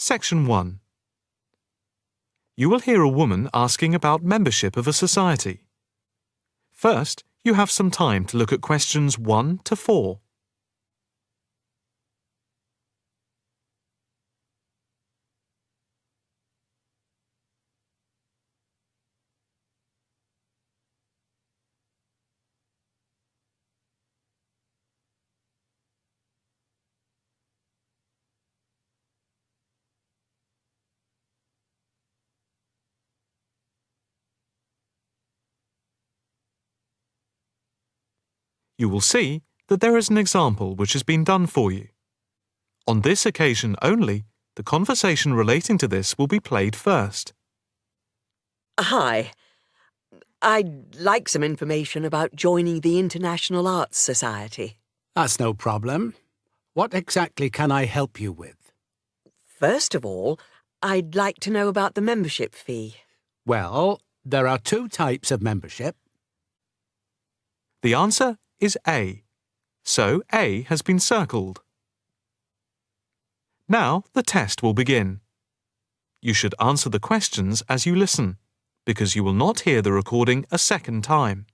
Section 1. You will hear a woman asking about membership of a society. First, you have some time to look at questions 1 to 4. You will see that there is an example which has been done for you. On this occasion only, the conversation relating to this will be played first. Hi. I'd like some information about joining the International Arts Society. That's no problem. What exactly can I help you with? First of all, I'd like to know about the membership fee. Well, there are 2 types of membership. The answer is A, so A has been circled. Now the test will begin. You should answer the questions as you listen, because you will not hear the recording a second time.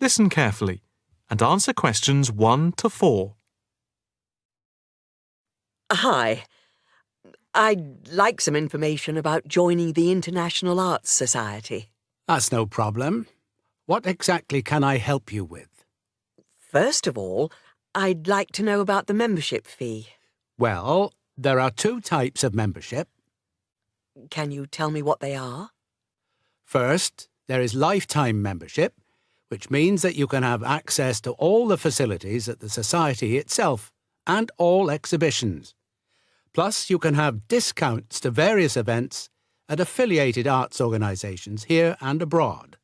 Listen carefully and answer questions 1 to 4. Hi. I'd like some information about joining the International Arts Society. That's no problem. What exactly can I help you with? First of all, I'd like to know about the membership fee. Well, there are 2 types of membership. Can you tell me what they are? First, there is lifetime membership, which means that you can have access to all the facilities at the Society itself and all exhibitions. Plus, you can have discounts to various events at affiliated arts organisations here and abroad.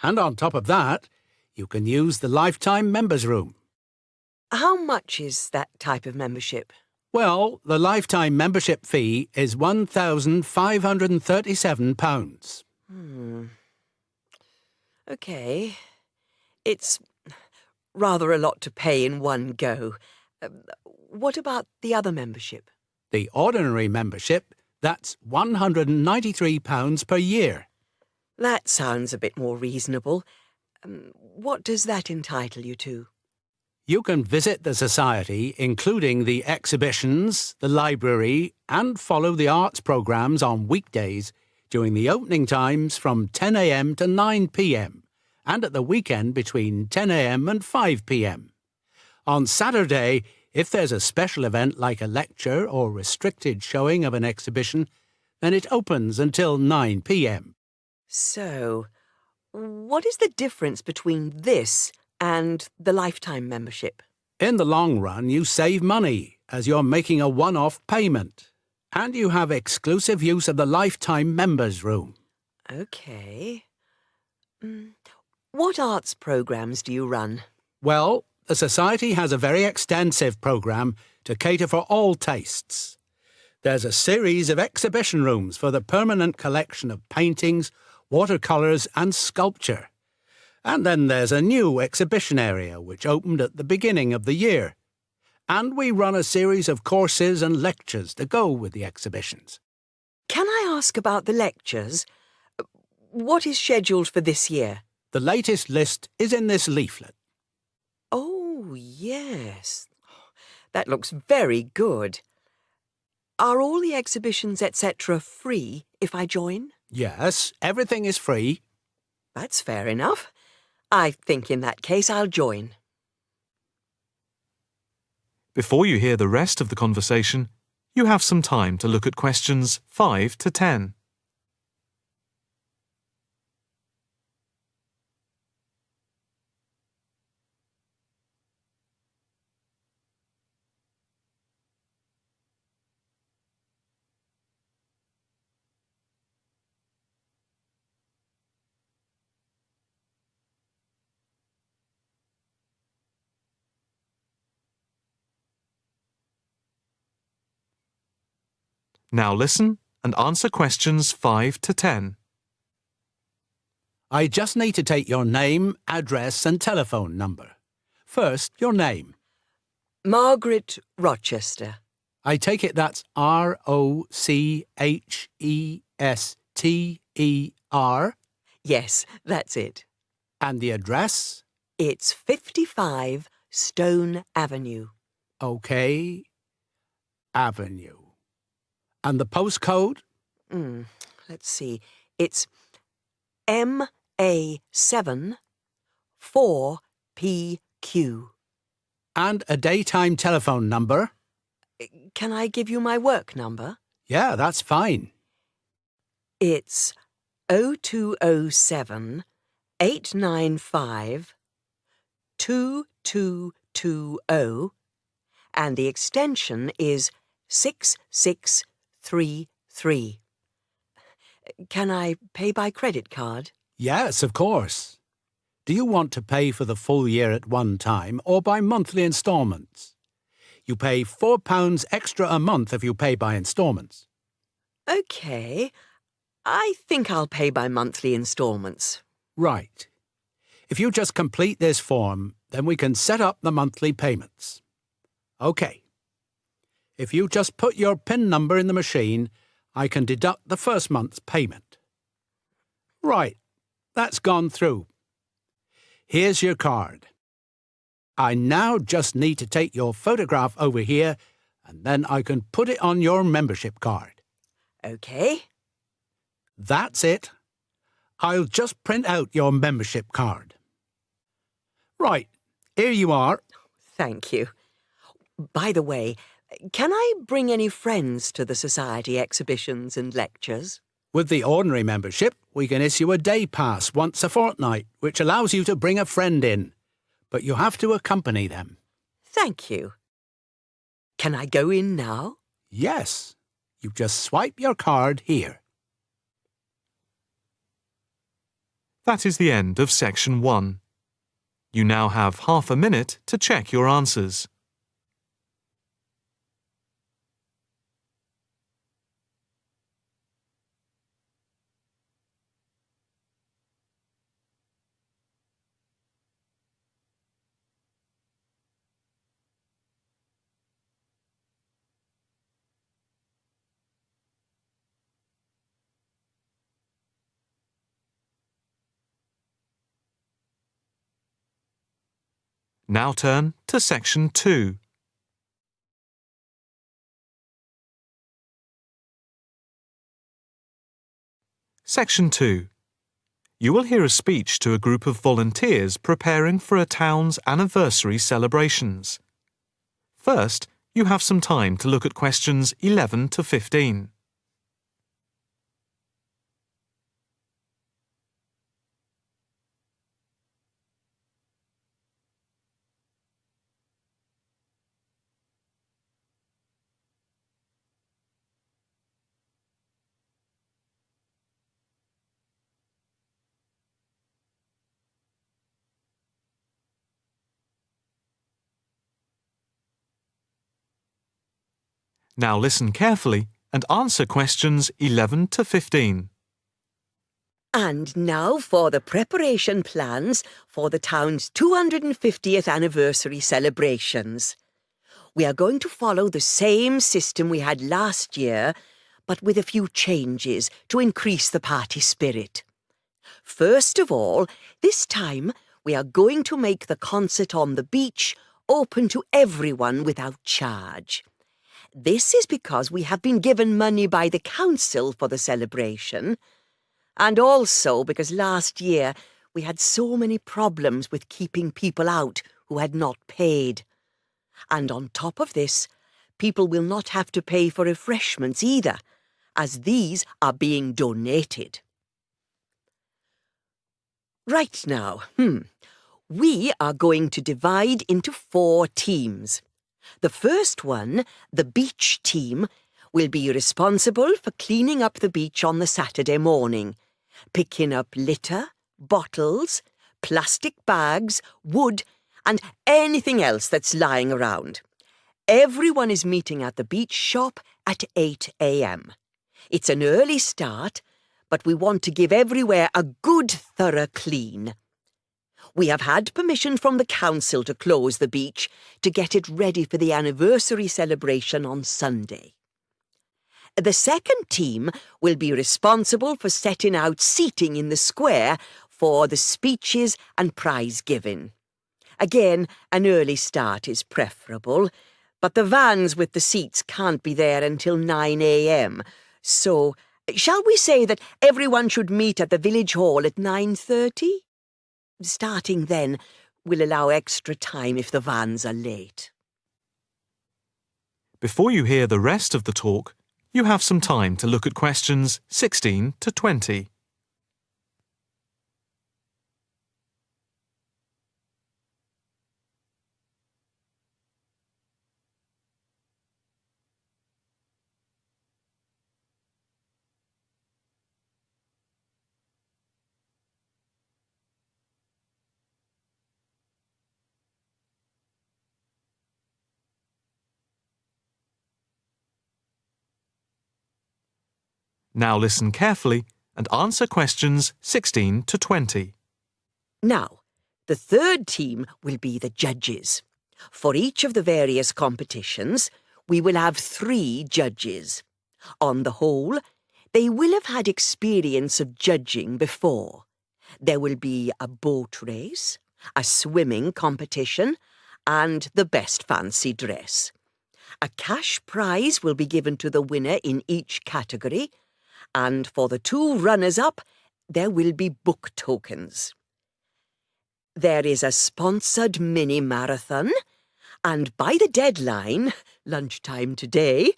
And on top of that, you can use the lifetime members' room. How much is that type of membership? Well, the lifetime membership fee is £1,537. OK. It's rather a lot to pay in one go. What about the other membership? The ordinary membership, that's £193 per year. That sounds a bit more reasonable. What does that entitle you to? You can visit the Society, including the exhibitions, the library, and follow the arts programmes on weekdays during the opening times from 10 a.m. to 9 p.m. and at the weekend between 10 a.m. and 5 p.m. On Saturday, if there's a special event like a lecture or restricted showing of an exhibition, then it opens until 9 p.m. So, what is the difference between this and the lifetime membership? In the long run, you save money as you're making a one-off payment, and you have exclusive use of the lifetime members' room. OK. What arts programmes do you run? Well, the Society has a very extensive programme to cater for all tastes. There's a series of exhibition rooms for the permanent collection of paintings, watercolours and sculpture. And then there's a new exhibition area which opened at the beginning of the year. And we run a series of courses and lectures to go with the exhibitions. Can I ask about the lectures? What is scheduled for this year? The latest list is in this leaflet. Oh, yes. That looks very good. Are all the exhibitions, etc., free if I join? Yes, everything is free. That's fair enough. I think in that case I'll join. Before you hear the rest of the conversation, you have some time to look at questions 5 to 10. Now listen and answer questions 5 to 10. I just need to take your name, address and telephone number. First, your name. Margaret Rochester. I take it that's Rochester. Yes, that's it. And the address? It's 55 Stone Avenue. OK. Avenue. And the postcode? Let's see. It's MA7 4PQ. And a daytime telephone number? Can I give you my work number? Yeah, that's fine. It's 0207 895 2220, and the extension is 6633. Can I pay by credit card? Yes, of course. Do you want to pay for the full year at one time or by monthly instalments? You pay £4 extra a month if you pay by instalments. OK. I think I'll pay by monthly instalments. Right. If you just complete this form, then we can set up the monthly payments. OK. If you just put your PIN number in the machine, I can deduct the first month's payment. Right. That's gone through. Here's your card. I now just need to take your photograph over here, and then I can put it on your membership card. OK. That's it. I'll just print out your membership card. Right, here you are. Thank you. By the way, can I bring any friends to the Society exhibitions and lectures? With the ordinary membership, we can issue a day pass once a fortnight, which allows you to bring a friend in. But you have to accompany them. Thank you. Can I go in now? Yes. You just swipe your card here. That is the end of section 1. You now have half a minute to check your answers. Now turn to section 2. Section 2. You will hear a speech to a group of volunteers preparing for a town's anniversary celebrations. First, you have some time to look at questions 11 to 15. Now listen carefully and answer questions 11 to 15. And now for the preparation plans for the town's 250th anniversary celebrations. We are going to follow the same system we had last year, but with a few changes to increase the party spirit. First of all, this time we are going to make the concert on the beach open to everyone without charge. This is because we have been given money by the council for the celebration, and also because last year we had so many problems with keeping people out who had not paid. And on top of this, people will not have to pay for refreshments either, as these are being donated. Right now, we are going to divide into 4 teams. The first one, the beach team, will be responsible for cleaning up the beach on the Saturday morning, picking up litter, bottles, plastic bags, wood, and anything else that's lying around. Everyone is meeting at the beach shop at 8 a.m. It's an early start, but we want to give everywhere a good thorough clean. We have had permission from the council to close the beach to get it ready for the anniversary celebration on Sunday. The second team will be responsible for setting out seating in the square for the speeches and prize giving. Again, an early start is preferable, but the vans with the seats can't be there until 9 a.m. So, shall we say that everyone should meet at the village hall at 9:30? Starting then will allow extra time if the vans are late. Before you hear the rest of the talk, you have some time to look at questions 16 to 20. Now listen carefully and answer questions 16 to 20. Now, the third team will be the judges. For each of the various competitions, we will have 3 judges. On the whole, they will have had experience of judging before. There will be a boat race, a swimming competition, and the best fancy dress. A cash prize will be given to the winner in each category, and for the 2 runners-up, there will be book tokens. There is a sponsored mini-marathon, and by the deadline, lunchtime today,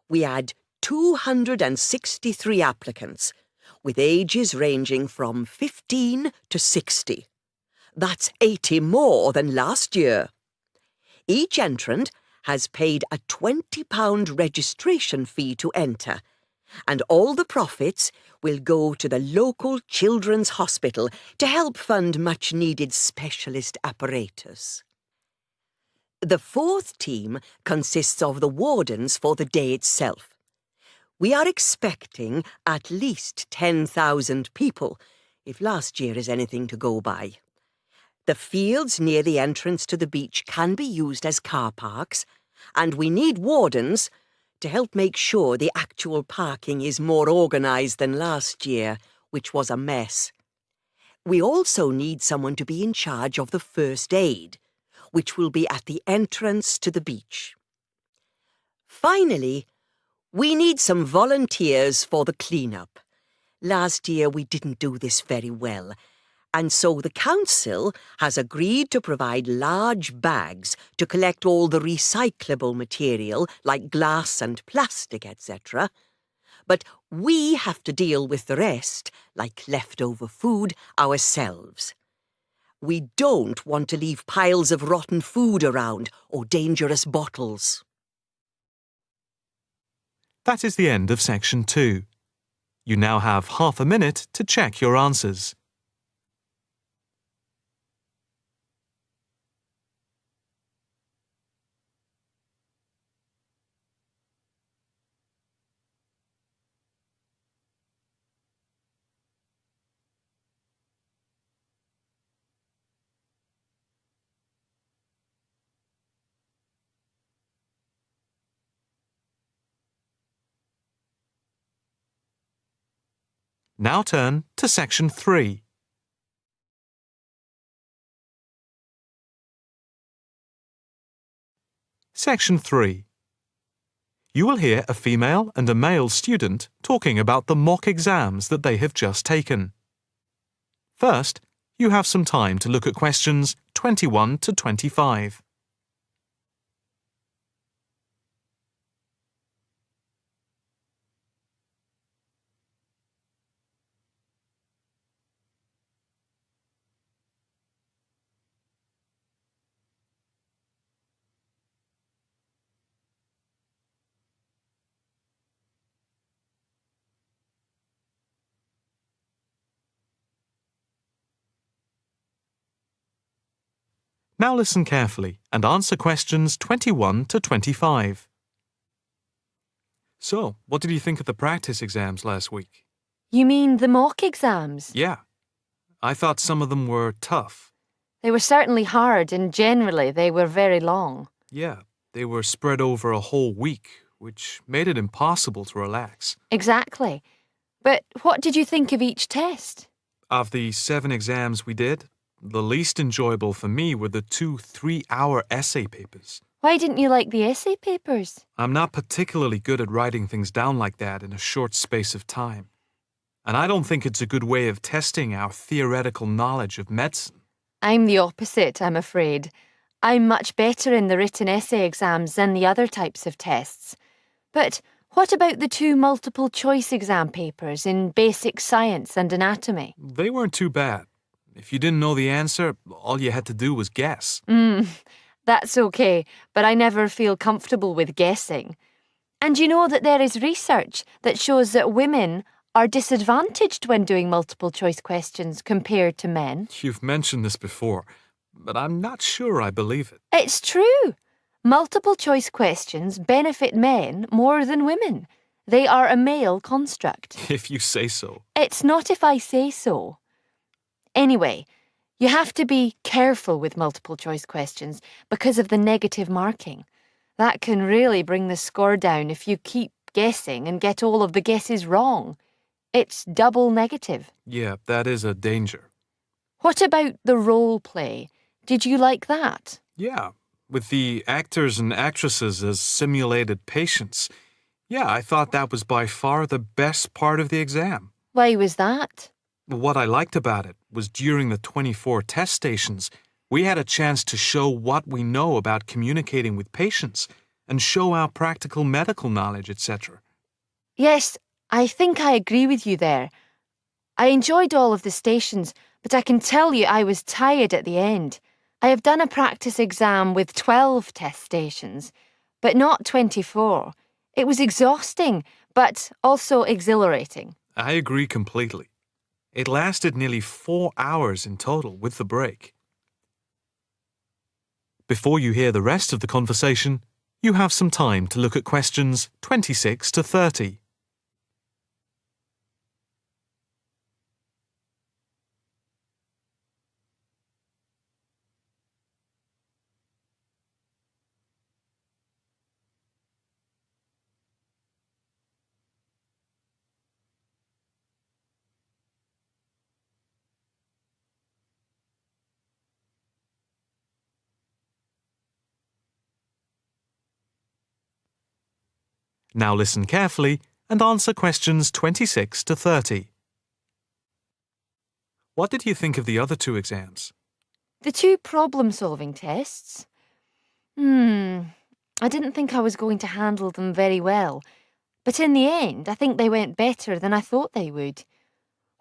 we had 263 applicants, with ages ranging from 15 to 60. That's 80 more than last year. Each entrant has paid a £20 registration fee to enter, and all the profits will go to the local children's hospital to help fund much-needed specialist apparatus. The fourth team consists of the wardens for the day itself. We are expecting at least 10,000 people, if last year is anything to go by. The fields near the entrance to the beach can be used as car parks, and we need wardens to help make sure the actual parking is more organised than last year, which was a mess. We also need someone to be in charge of the first aid, which will be at the entrance to the beach. Finally, we need some volunteers for the clean-up. Last year we didn't do this very well, and so the council has agreed to provide large bags to collect all the recyclable material like glass and plastic, etc. But we have to deal with the rest, like leftover food, ourselves. We don't want to leave piles of rotten food around or dangerous bottles. That is the end of section 2. You now have half a minute to check your answers. Now turn to section 3. Section 3. You will hear a female and a male student talking about the mock exams that they have just taken. First, you have some time to look at questions 21 to 25. Now listen carefully and answer questions 21 to 25. So, what did you think of the practice exams last week? You mean the mock exams? Yeah. I thought some of them were tough. They were certainly hard and generally they were very long. Yeah, they were spread over a whole week, which made it impossible to relax. Exactly. But what did you think of each test? Of the 7 exams we did, the least enjoyable for me were the 2 3-hour essay papers. Why didn't you like the essay papers? I'm not particularly good at writing things down like that in a short space of time. And I don't think it's a good way of testing our theoretical knowledge of medicine. I'm the opposite, I'm afraid. I'm much better in the written essay exams than the other types of tests. But what about the 2 multiple-choice exam papers in basic science and anatomy? They weren't too bad. If you didn't know the answer, all you had to do was guess. That's okay, but I never feel comfortable with guessing. And you know that there is research that shows that women are disadvantaged when doing multiple-choice questions compared to men. You've mentioned this before, but I'm not sure I believe it. It's true. Multiple-choice questions benefit men more than women. They are a male construct. If you say so. It's not if I say so. Anyway, you have to be careful with multiple-choice questions because of the negative marking. That can really bring the score down if you keep guessing and get all of the guesses wrong. It's double negative. Yeah, that is a danger. What about the role play? Did you like that? Yeah, with the actors and actresses as simulated patients. Yeah, I thought that was by far the best part of the exam. Why was that? What I liked about it was during the 24 test stations, we had a chance to show what we know about communicating with patients and show our practical medical knowledge, etc. Yes, I think I agree with you there. I enjoyed all of the stations, but I can tell you I was tired at the end. I have done a practice exam with 12 test stations, but not 24. It was exhausting, but also exhilarating. I agree completely. It lasted nearly 4 hours in total with the break. Before you hear the rest of the conversation, you have some time to look at questions 26 to 30. Now listen carefully and answer questions 26 to 30. What did you think of the other 2 exams? The 2 problem-solving tests? I didn't think I was going to handle them very well, but in the end, I think they went better than I thought they would.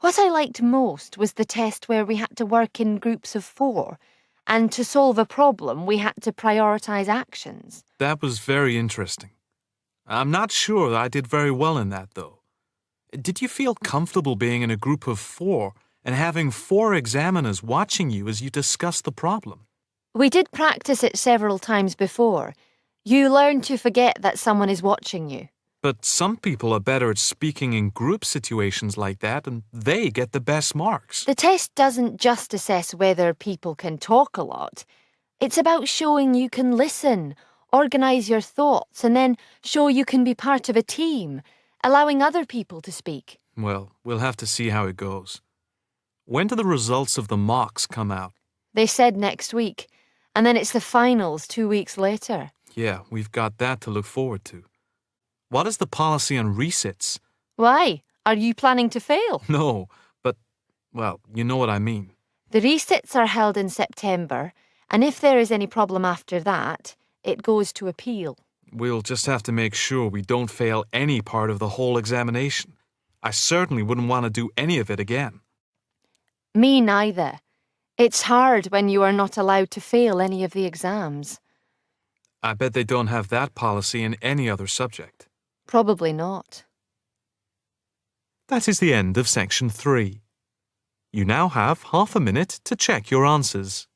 What I liked most was the test where we had to work in groups of 4, and to solve a problem, we had to prioritise actions. That was very interesting. I'm not sure that I did very well in that, though. Did you feel comfortable being in a group of 4 and having 4 examiners watching you as you discussed the problem? We did practice it several times before. You learn to forget that someone is watching you. But some people are better at speaking in group situations like that, and they get the best marks. The test doesn't just assess whether people can talk a lot. It's about showing you can listen, organise your thoughts, and then show you can be part of a team, allowing other people to speak. Well, we'll have to see how it goes. When do the results of the mocks come out? They said next week, and then it's the finals 2 weeks later. Yeah, we've got that to look forward to. What is the policy on resits? Why? Are you planning to fail? No, but, well, you know what I mean. The resits are held in September, and if there is any problem after that, it goes to appeal. We'll just have to make sure we don't fail any part of the whole examination. I certainly wouldn't want to do any of it again. Me neither. It's hard when you are not allowed to fail any of the exams. I bet they don't have that policy in any other subject. Probably not. That is the end of section 3. You now have half a minute to check your answers.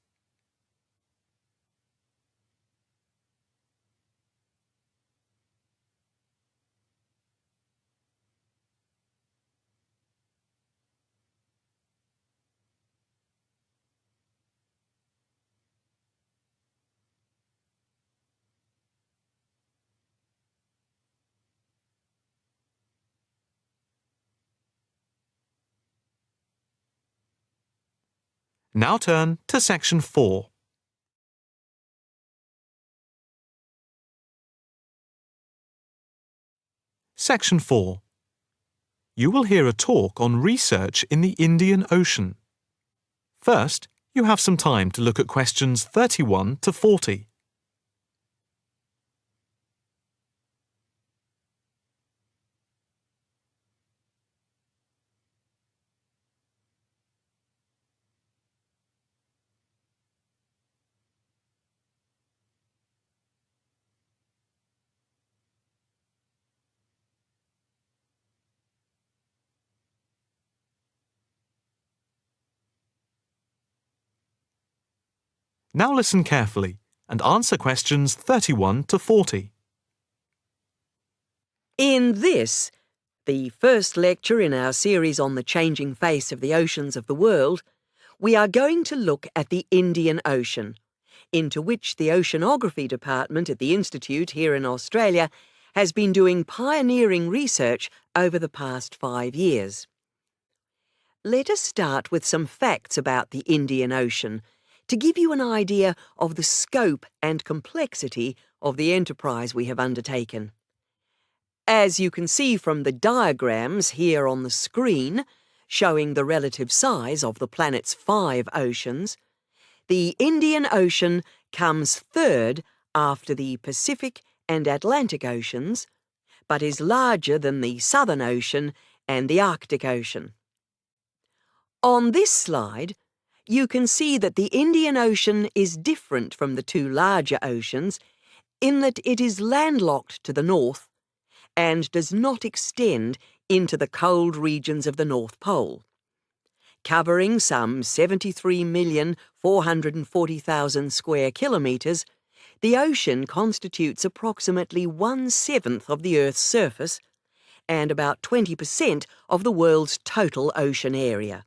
Now turn to Section 4. Section 4. You will hear a talk on research in the Indian Ocean. First, you have some time to look at questions 31 to 40. Now listen carefully and answer questions 31 to 40. In this, the first lecture in our series on the changing face of the oceans of the world, we are going to look at the Indian Ocean, into which the Oceanography Department at the Institute here in Australia has been doing pioneering research over the past 5 years. Let us start with some facts about the Indian Ocean to give you an idea of the scope and complexity of the enterprise we have undertaken. As you can see from the diagrams here on the screen, showing the relative size of the planet's 5 oceans, the Indian Ocean comes third after the Pacific and Atlantic Oceans, but is larger than the Southern Ocean and the Arctic Ocean. On this slide, you can see that the Indian Ocean is different from the 2 larger oceans in that it is landlocked to the north and does not extend into the cold regions of the North Pole. Covering some 73,440,000 square kilometres, the ocean constitutes approximately 1/7 of the Earth's surface and about 20% of the world's total ocean area.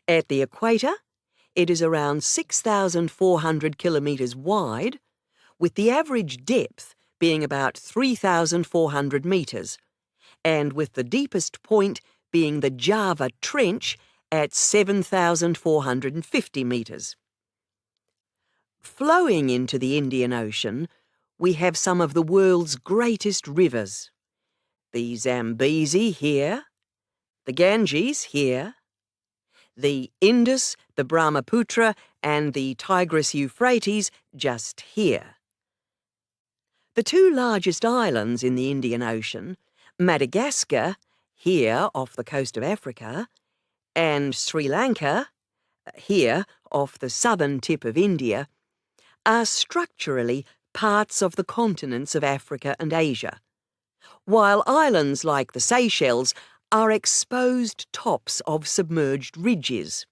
At the equator, it is around 6,400 kilometres wide, with the average depth being about 3,400 metres, and with the deepest point being the Java Trench at 7,450 metres. Flowing into the Indian Ocean, we have some of the world's greatest rivers. The Zambezi here, the Ganges here, the Indus, the Brahmaputra, and the Tigris-Euphrates just here. The 2 largest islands in the Indian Ocean, Madagascar, here off the coast of Africa, and Sri Lanka, here off the southern tip of India, are structurally parts of the continents of Africa and Asia, while islands like the Seychelles are exposed tops of submerged ridges.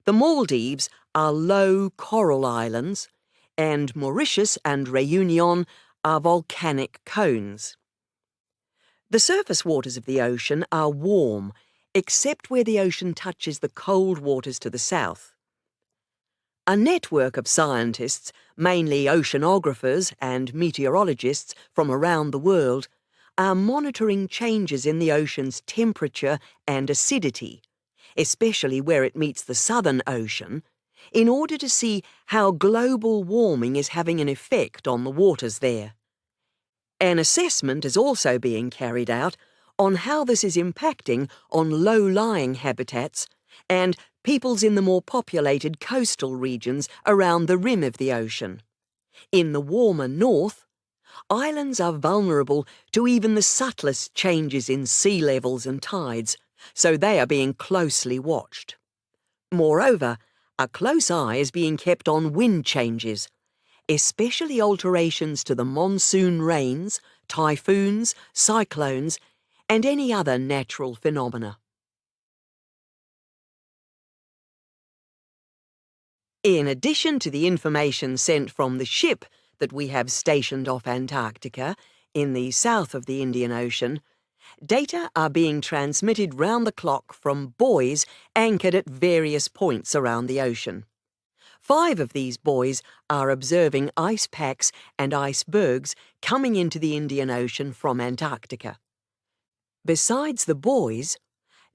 The Maldives are low coral islands, and Mauritius and Réunion are volcanic cones. The surface waters of the ocean are warm, except where the ocean touches the cold waters to the south. A network of scientists, mainly oceanographers and meteorologists from around the world, are monitoring changes in the ocean's temperature and acidity, especially where it meets the Southern Ocean, in order to see how global warming is having an effect on the waters there. An assessment is also being carried out on how this is impacting on low-lying habitats and peoples in the more populated coastal regions around the rim of the ocean. In the warmer north, islands are vulnerable to even the subtlest changes in sea levels and tides, so they are being closely watched. Moreover, a close eye is being kept on wind changes, especially alterations to the monsoon rains, typhoons, cyclones, and any other natural phenomena. In addition to the information sent from the ship that we have stationed off Antarctica, in the south of the Indian Ocean, data are being transmitted round the clock from buoys anchored at various points around the ocean. 5 of these buoys are observing ice packs and icebergs coming into the Indian Ocean from Antarctica. Besides the buoys,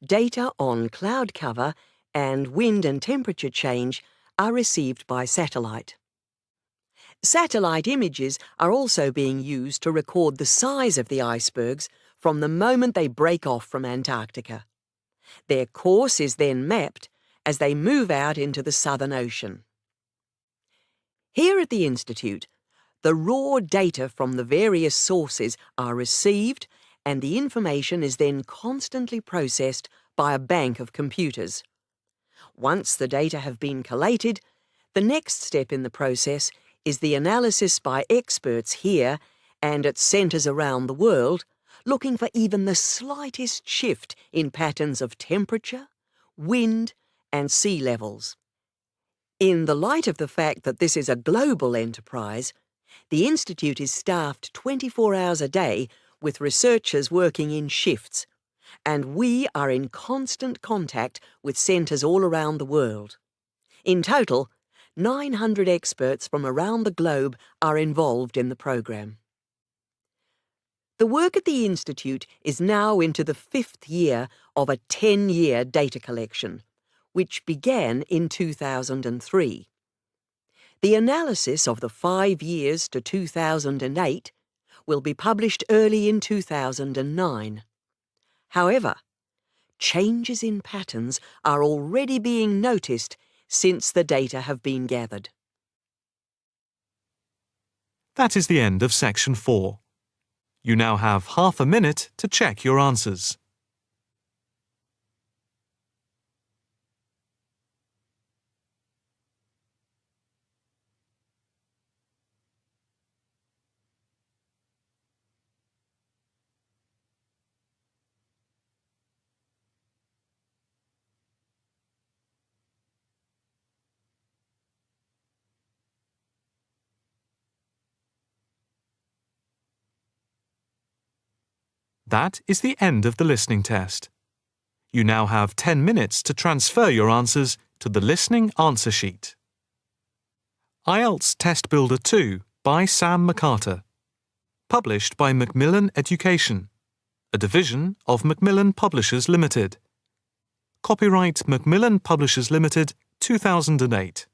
data on cloud cover and wind and temperature change are received by satellite. Satellite images are also being used to record the size of the icebergs from the moment they break off from Antarctica. Their course is then mapped as they move out into the Southern Ocean. Here at the Institute, the raw data from the various sources are received and the information is then constantly processed by a bank of computers. Once the data have been collated, the next step in the process is the analysis by experts here and at centres around the world, looking for even the slightest shift in patterns of temperature, wind, and sea levels. In the light of the fact that this is a global enterprise, the Institute is staffed 24 hours a day with researchers working in shifts, and we are in constant contact with centres all around the world. In total, 900 experts from around the globe are involved in the programme. The work at the Institute is now into the 5th year of a 10-year data collection, which began in 2003. The analysis of the 5 years to 2008 will be published early in 2009. However, changes in patterns are already being noticed since the data have been gathered. That is the end of section 4. You now have half a minute to check your answers. That is the end of the listening test. You now have 10 minutes to transfer your answers to the listening answer sheet. IELTS Test Builder 2 by Sam McCarter. Published by Macmillan Education, a division of Macmillan Publishers Limited. Copyright Macmillan Publishers Limited, 2008.